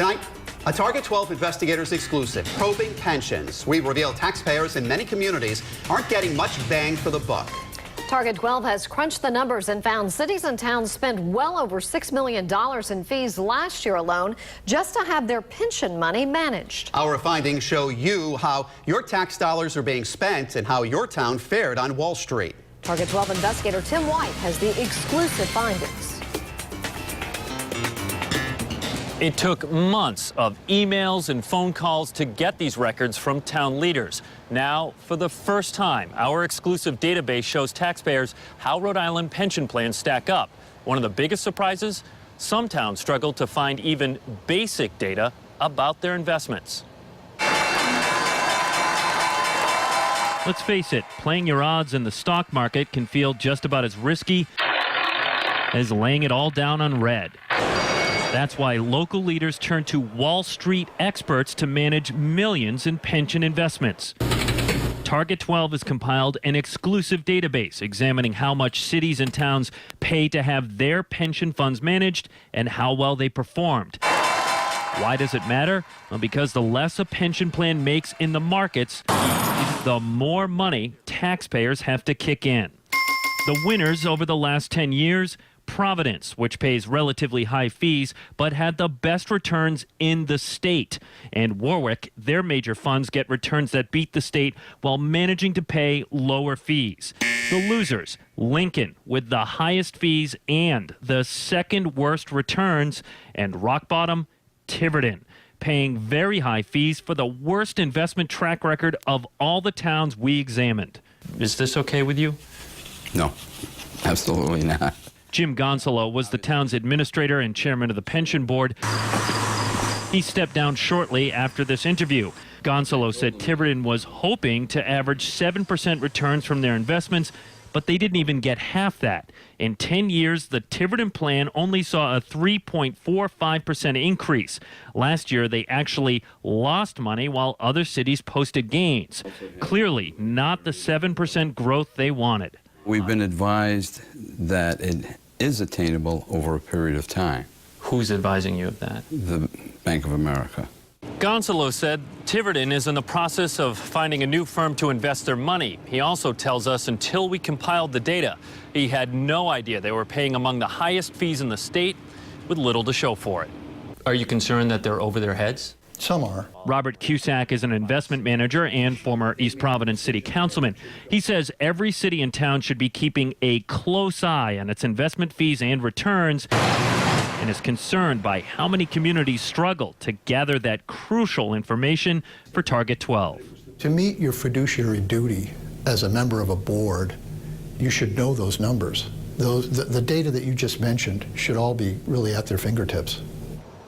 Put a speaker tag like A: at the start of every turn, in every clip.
A: Tonight, a Target 12 Investigators exclusive, probing pensions. We reveal taxpayers in many communities aren't getting much bang for the buck.
B: Target 12 has crunched the numbers and found cities and towns spent well over $6 million in fees last year alone just to have their pension money managed.
A: Our findings show you how your tax dollars are being spent and how your town fared on Wall Street.
B: Target 12 investigator Tim White has the exclusive findings.
C: It took months of emails and phone calls to get these records from town leaders. Now, for the first time, our exclusive database shows taxpayers how Rhode Island pension plans stack up. One of the biggest surprises, some towns struggle to find even basic data about their investments. Let's face it, playing your odds in the stock market can feel just about as risky as laying it all down on red. That's why local leaders turn to Wall Street experts to manage millions in pension investments. Target 12 has compiled an exclusive database examining how much cities and towns pay to have their pension funds managed and how well they performed. Why does it matter? Well, because the less a pension plan makes in the markets, the more money taxpayers have to kick in. The winners over the last 10 years, Providence, which pays relatively high fees but had the best returns in the state. And Warwick, their major funds get returns that beat the state while managing to pay lower fees. The losers, Lincoln, with the highest fees and the second worst returns, and rock bottom, Tiverton, paying very high fees for the worst investment track record of all the towns we examined. Is this okay with you?
D: No, absolutely not.
C: Jim Gonzalo was the town's administrator and chairman of the pension board. He stepped down shortly after this interview. Gonzalo said Tiverton was hoping to average 7% returns from their investments, but they didn't even get half that. In 10 years, the Tiverton plan only saw a 3.45% increase. Last year, they actually lost money while other cities posted gains. Clearly, not the 7% growth they wanted.
D: We've been advised that it is attainable over a period of time.
C: Who's advising you of that?
D: The Bank of America.
C: Gonzalo said Tiverton is in the process of finding a new firm to invest their money. He also tells us until we compiled the data, he had no idea they were paying among the highest fees in the state with little to show for it. Are you concerned that they're over their heads?
E: Some are.
C: Robert Cusack is an investment manager and former East Providence city councilman. He says every city and town should be keeping a close eye on its investment fees and returns, and is concerned by how many communities struggle to gather that crucial information for Target 12.
E: To meet your fiduciary duty as a member of a board, you should know those numbers. The data that you just mentioned should all be really at their fingertips.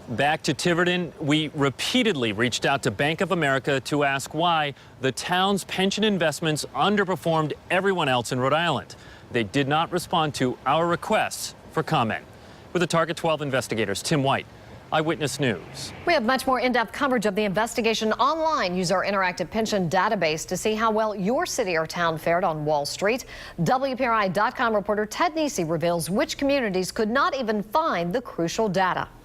C: Back to Tiverton, we repeatedly reached out to Bank of America to ask why the town's pension investments underperformed everyone else in Rhode Island. They did not respond to our requests for comment. With the Target 12 investigators, Tim White, Eyewitness News.
B: We have much more in-depth coverage of the investigation online. Use our interactive pension database to see how well your city or town fared on Wall Street. WPRI.com reporter Ted Nesi reveals which communities could not even find the crucial data.